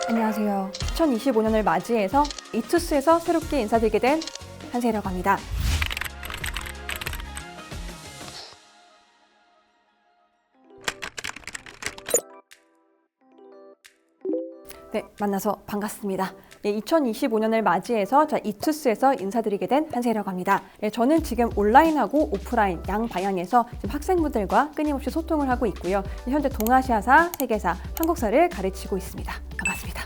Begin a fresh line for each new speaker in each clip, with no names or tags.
안녕하세요. 2025년을 맞이해서 이투스에서 새롭게 인사드리게 된 한세라고 합니다. 네, 만나서 반갑습니다. 2025년을 맞이해서 이투스에서 인사드리게 된 한세라고 합니다. 저는 지금 온라인하고 오프라인 양 방향에서 지금 학생분들과 끊임없이 소통을 하고 있고요. 현재 동아시아사, 세계사, 한국사를 가르치고 있습니다. 반갑습니다.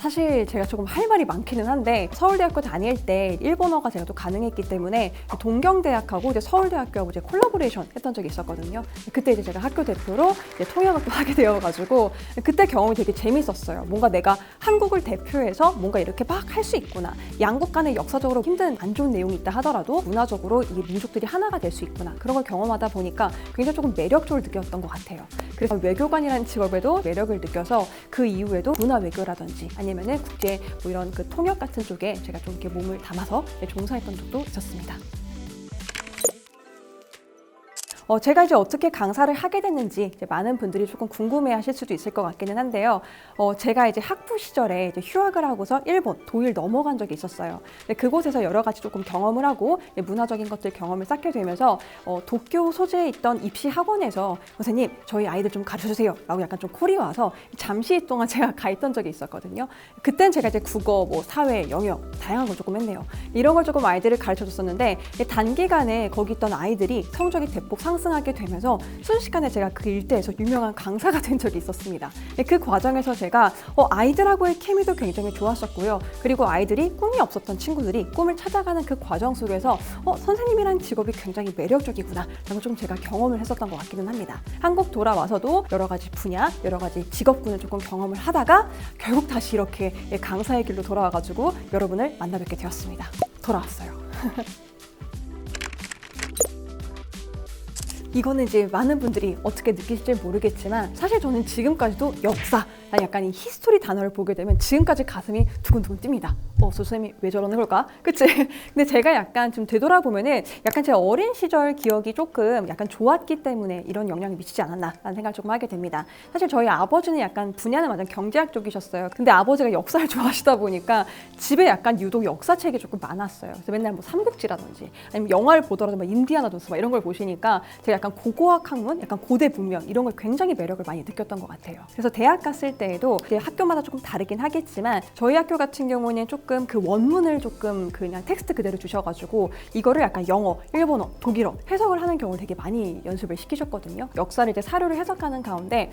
사실 제가 조금 할 말이 많기는 한데 서울대학교 다닐 때 일본어가 제가 또 가능했기 때문에 동경대학하고 이제 서울대학교하고 이제 콜라보레이션 했던 적이 있었거든요. 그때 이제 제가 학교 대표로 이제 통역을 또 하게 되어가지고 그때 경험이 되게 재밌었어요. 뭔가 내가 한국을 대표해서 뭔가 이렇게 막 할 수 있구나. 양국 간에 역사적으로 힘든 안 좋은 내용이 있다 하더라도 문화적으로 이 민족들이 하나가 될 수 있구나. 그런 걸 경험하다 보니까 굉장히 조금 매력적으로 느꼈던 것 같아요. 그래서 외교관이라는 직업에도 매력을 느껴서 그 이후에도 문화 외교라든지 아니면은 국제 뭐 이런 그 통역 같은 쪽에 제가 좀 이렇게 몸을 담아서 종사했던 적도 있었습니다. 제가 이제 어떻게 강사를 하게 됐는지 이제 많은 분들이 조금 궁금해하실 수도 있을 것 같기는 한데요. 제가 이제 학부 시절에 이제 휴학을 하고서 일본 도일 넘어간 적이 있었어요. 그곳에서 여러 가지 조금 경험을 하고 문화적인 것들 경험을 쌓게 되면서 도쿄 소재에 있던 입시 학원에서 선생님 저희 아이들 좀 가르쳐주세요 라고 약간 좀 콜이 와서 잠시 동안 제가 가 있던 적이 있었거든요. 그땐 제가 이제 국어, 뭐 사회, 영역 다양한 걸 조금 했네요. 이런 걸 조금 아이들을 가르쳐줬었는데 단기간에 거기 있던 아이들이 성적이 대폭 상승하게 되면서 순식간에 제가 그 일대에서 유명한 강사가 된 적이 있었습니다. 그 과정에서 제가 아이들하고의 케미도 굉장히 좋았었고요. 그리고 아이들이 꿈이 없었던 친구들이 꿈을 찾아가는 그 과정 속에서 선생님이란 직업이 굉장히 매력적이구나 라고 좀 제가 경험을 했었던 것 같기는 합니다. 한국 돌아와서도 여러 가지 분야, 여러 가지 직업군을 조금 경험을 하다가 결국 다시 이렇게 강사의 길로 돌아와가지고 여러분을 만나 뵙게 되었습니다. 돌아왔어요. 이거는 이제 많은 분들이 어떻게 느끼실지 모르겠지만 사실 저는 지금까지도 역사, 약간 이 히스토리 단어를 보게 되면 지금까지 가슴이 두근두근 뜁니다. 선생님이 왜 저러는 걸까? 그치? 근데 제가 약간 좀 되돌아보면은 약간 제 어린 시절 기억이 조금 약간 좋았기 때문에 이런 영향이 미치지 않았나라는 생각을 조금 하게 됩니다. 사실 저희 아버지는 약간 분야는 완전 경제학 쪽이셨어요. 근데 아버지가 역사를 좋아하시다 보니까 집에 약간 유독 역사책이 조금 많았어요. 그래서 맨날 뭐 삼국지라든지 아니면 영화를 보더라도 막 인디아나 존스 막 이런 걸 보시니까 제가 약간 고고학 학문, 약간 고대 문명 이런 걸 굉장히 매력을 많이 느꼈던 것 같아요. 그래서 대학 갔을 때에도 이제 학교마다 조금 다르긴 하겠지만 저희 학교 같은 경우는 조금 그 원문을 조금 그냥 텍스트 그대로 주셔가지고 이거를 약간 영어, 일본어, 독일어 해석을 하는 경우를 되게 많이 연습을 시키셨거든요. 역사를 이제 사료를 해석하는 가운데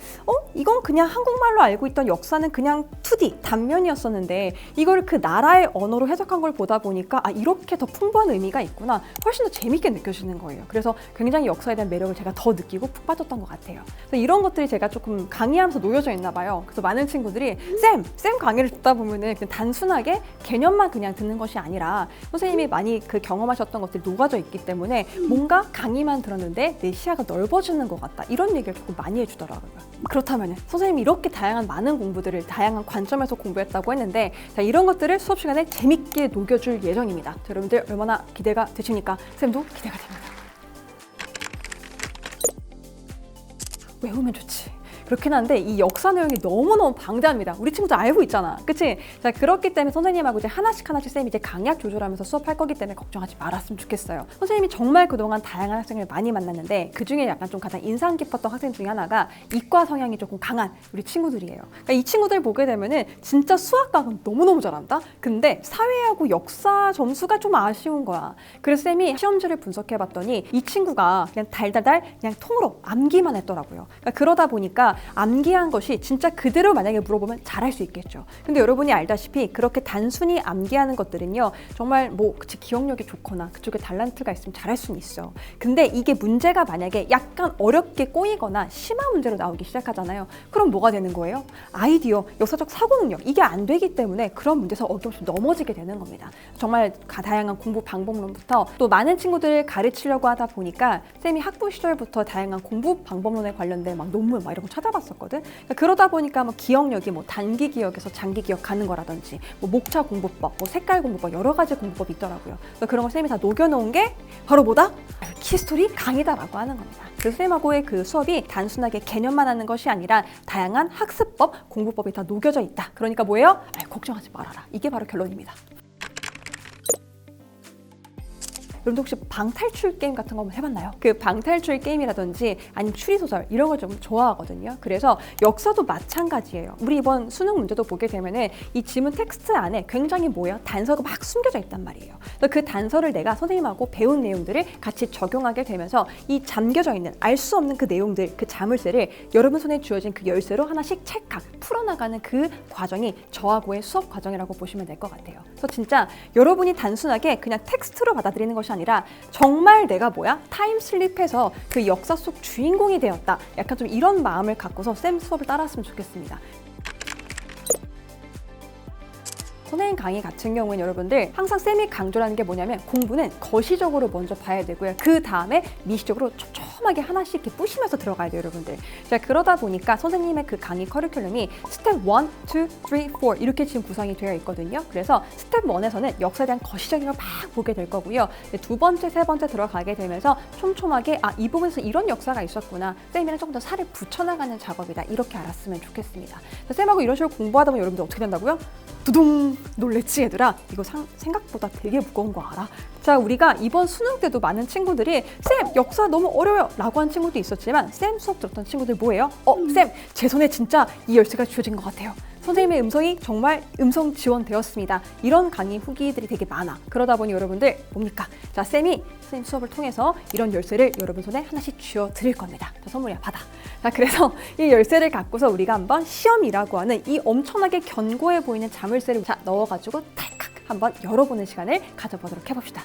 이건 그냥 한국말로 알고 있던 역사는 그냥 2D 단면이었었는데 이걸 그 나라의 언어로 해석한 걸 보다 보니까 이렇게 더 풍부한 의미가 있구나 훨씬 더 재밌게 느껴지는 거예요. 그래서 굉장히 역사에 대한 매력을 제가 더 느끼고 푹 빠졌던 것 같아요. 그래서 이런 것들이 제가 조금 강의하면서 놓여져 있나 봐요. 그래서 많은 친구들이 쌤 강의를 듣다 보면은 그냥 단순하게 개념만 그냥 듣는 것이 아니라 선생님이 많이 그 경험하셨던 것들이 녹아져 있기 때문에 뭔가 강의만 들었는데 내 시야가 넓어지는 것 같다. 이런 얘기를 조금 많이 해주더라고요. 그렇다면 선생님이 이렇게 다양한 많은 공부들을 다양한 관점에서 공부했다고 했는데 이런 것들을 수업 시간에 재밌게 녹여줄 예정입니다. 여러분들 얼마나 기대가 되십니까? 쌤도 기대가 됩니다. 외우면 좋지. 그렇긴 한데 이 역사 내용이 너무너무 방대합니다. 우리 친구들 알고 있잖아. 그치? 자, 그렇기 때문에 선생님하고 이제 하나씩 쌤이 이제 강약 조절하면서 수업할 거기 때문에 걱정하지 말았으면 좋겠어요. 선생님이 정말 그동안 다양한 학생을 많이 만났는데 그중에 약간 좀 가장 인상 깊었던 학생 중에 하나가 이과 성향이 조금 강한 우리 친구들이에요. 그러니까 이 친구들 보게 되면은 진짜 수학과는 너무너무 잘한다? 근데 사회하고 역사 점수가 좀 아쉬운 거야. 그래서 쌤이 시험지를 분석해봤더니 이 친구가 그냥 달달달 그냥 통으로 암기만 했더라고요. 그러니까 그러다 보니까 암기한 것이 진짜 그대로 만약에 물어보면 잘할 수 있겠죠. 근데 여러분이 알다시피 그렇게 단순히 암기하는 것들은요 정말 뭐 그치 기억력이 좋거나 그쪽에 달란트가 있으면 잘할 수는 있어. 근데 이게 문제가 만약에 약간 어렵게 꼬이거나 심한 문제로 나오기 시작하잖아요. 그럼 뭐가 되는 거예요? 아이디어, 역사적 사고 능력 이게 안 되기 때문에 그런 문제에서 어김없이 넘어지게 되는 겁니다. 정말 다양한 공부 방법론부터 또 많은 친구들을 가르치려고 하다 보니까 쌤이 학부 시절부터 다양한 공부 방법론에 관련된 막 논문 막 이런 거 찾아봤었거든. 그러다 보니까 뭐 기억력이 뭐 단기 기억에서 장기 기억 가는 거라든지 뭐 목차 공부법, 뭐 색깔 공부법 여러 가지 공부법이 있더라고요. 그런 걸 쌤이 다 녹여놓은 게 바로 뭐다? 키스토리 강의다라고 하는 겁니다. 그래서 쌤하고의 그 수업이 단순하게 개념만 하는 것이 아니라 다양한 학습법, 공부법이 다 녹여져 있다. 그러니까 뭐예요? 걱정하지 말아라. 이게 바로 결론입니다. 여러분도 혹시 방탈출 게임 같은 거 한번 해봤나요? 그 방탈출 게임이라든지 아니면 추리소설 이런 걸 좀 좋아하거든요. 그래서 역사도 마찬가지예요. 우리 이번 수능 문제도 보게 되면은 이 지문 텍스트 안에 굉장히 뭐예요? 단서가 막 숨겨져 있단 말이에요. 그 단서를 내가 선생님하고 배운 내용들을 같이 적용하게 되면서 이 잠겨져 있는 알 수 없는 그 내용들, 그 자물쇠를 여러분 손에 쥐어진 그 열쇠로 하나씩 찰칵 풀어나가는 그 과정이 저하고의 수업 과정이라고 보시면 될 것 같아요. 그래서 진짜 여러분이 단순하게 그냥 텍스트로 받아들이는 것이 아니라 정말 내가 뭐야? 타임슬립해서 그 역사 속 주인공이 되었다. 약간 좀 이런 마음을 갖고서 쌤 수업을 따라왔으면 좋겠습니다. 선생님 강의 같은 경우는 여러분들 항상 쌤이 강조하는 게 뭐냐면 공부는 거시적으로 먼저 봐야 되고요. 그 다음에 미시적으로 촘촘하게 하나씩 이렇게 부시면서 들어가야 돼요, 여러분들. 자, 그러다 보니까 선생님의 그 강의 커리큘럼이 스텝 1, 2, 3, 4 이렇게 지금 구성이 되어 있거든요. 그래서 스텝 1에서는 역사에 대한 거시적인 걸 막 보게 될 거고요. 두 번째, 세 번째 들어가게 되면서 촘촘하게 이 부분에서 이런 역사가 있었구나. 쌤이랑 조금 더 살을 붙여나가는 작업이다. 이렇게 알았으면 좋겠습니다. 자, 쌤하고 이런 식으로 공부하다 보면 여러분들 어떻게 된다고요? 두둥! 놀랬지 얘들아? 이거 생각보다 되게 무거운 거 알아? 자, 우리가 이번 수능 때도 많은 친구들이 쌤 역사 너무 어려워요 라고 한 친구도 있었지만 쌤 수업 들었던 친구들 뭐예요? 쌤 제 손에 진짜 이 열쇠가 쥐어진 것 같아요. 선생님의 음성이 정말 음성 지원되었습니다. 이런 강의 후기들이 되게 많아. 그러다 보니 여러분들 뭡니까? 자, 쌤이 선생님 수업을 통해서 이런 열쇠를 여러분 손에 하나씩 쥐어 드릴 겁니다. 자, 선물이야, 받아. 자, 그래서 이 열쇠를 갖고서 우리가 한번 시험이라고 하는 이 엄청나게 견고해 보이는 자물쇠를 넣어가지고 탈칵 한번 열어보는 시간을 가져보도록 해봅시다.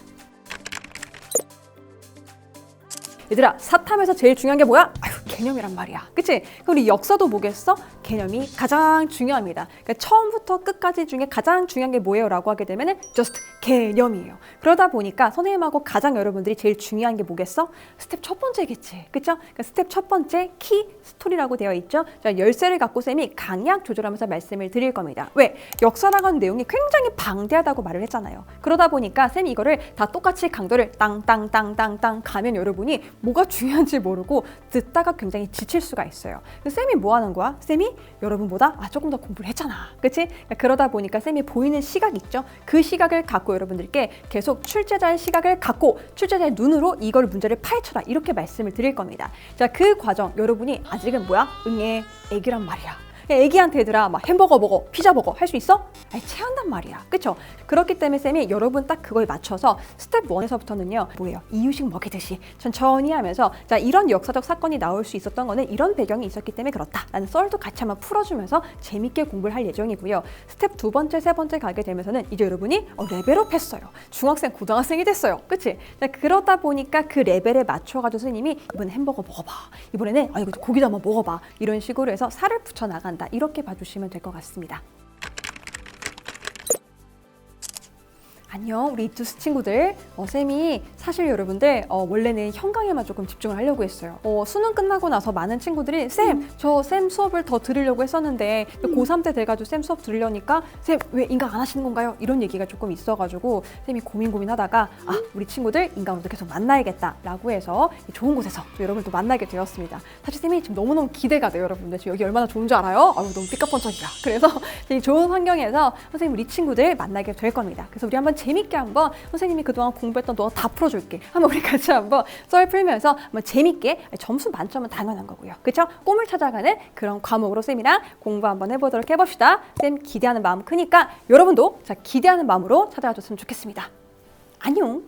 얘들아, 사탐에서 제일 중요한 게 뭐야? 개념이란 말이야. 그치? 우리 역사도 뭐겠어? 개념이 가장 중요합니다. 그러니까 처음부터 끝까지 중에 가장 중요한 게 뭐예요? 라고 하게 되면은 just 개념이에요. 그러다 보니까 선생님하고 가장 여러분들이 제일 중요한 게 뭐겠어? 스텝 첫 번째겠지. 그쵸? 그러니까 스텝 첫 번째 키 스토리라고 되어 있죠. 자, 열쇠를 갖고 쌤이 강약 조절하면서 말씀을 드릴 겁니다. 왜? 역사라고 하는 내용이 굉장히 방대하다고 말을 했잖아요. 그러다 보니까 쌤이 이거를 다 똑같이 강도를 땅땅땅땅땅 가면 여러분이 뭐가 중요한지 모르고 듣다가 굉장히 지칠 수가 있어요. 쌤이 뭐 하는 거야? 쌤이 여러분보다 조금 더 공부를 했잖아. 그치? 그러다 보니까 쌤이 보이는 시각 있죠? 그 시각을 갖고 여러분들께 계속 출제자의 시각을 갖고 출제자의 눈으로 이걸 문제를 파헤쳐라. 이렇게 말씀을 드릴 겁니다. 자, 그 과정 여러분이 아직은 뭐야? 응애 애기란 말이야. 애기한테 얘들아 막 햄버거 먹어, 피자 먹어 할 수 있어? 체한단 말이야. 그쵸? 그렇기 때문에 쌤이 여러분 딱 그거에 맞춰서 스텝 1에서부터는요 뭐예요? 이유식 먹이듯이 천천히 하면서 자, 이런 역사적 사건이 나올 수 있었던 거는 이런 배경이 있었기 때문에 그렇다 라는 썰도 같이 한번 풀어주면서 재밌게 공부를 할 예정이고요. 스텝 두 번째, 세 번째 가게 되면서는 이제 여러분이 레벨업 했어요. 중학생, 고등학생이 됐어요. 그치? 자, 그러다 보니까 그 레벨에 맞춰가지고 선생님이 이번에 햄버거 먹어봐. 이번에는 이거 고기도 한번 먹어봐. 이런 식으로 해서 살을 붙여나간다. 이렇게 봐주시면 될 것 같습니다. 안녕 우리 이투스 친구들. 쌤이 사실 여러분들 원래는 현강에만 조금 집중을 하려고 했어요. 수능 끝나고 나서 많은 친구들이 쌤, 저 쌤 수업을 더 들으려고 했었는데 고3 때 돼가지고 쌤 수업 들으려니까 쌤 왜 인강 안 하시는 건가요? 이런 얘기가 조금 있어가지고 쌤이 고민하다가 우리 친구들 인강으로도 계속 만나야겠다 라고 해서 좋은 곳에서 여러분들 만나게 되었습니다. 사실 쌤이 지금 너무너무 기대가 돼요. 여러분들 지금 여기 얼마나 좋은 줄 알아요? 너무 삐까뻔쩍이야. 그래서 이 좋은 환경에서 선생님 우리 친구들 만나게 될 겁니다. 그래서 우리 한번 재밌게 한번 선생님이 그동안 공부했던 너 다 풀어줄게. 한번 우리 같이 한번 썰 풀면서 한번 재밌게 점수 만점은 당연한 거고요. 그쵸? 꿈을 찾아가는 그런 과목으로 쌤이랑 공부 한번 해보도록 해봅시다. 쌤 기대하는 마음 크니까 여러분도 기대하는 마음으로 찾아와 줬으면 좋겠습니다. 안녕.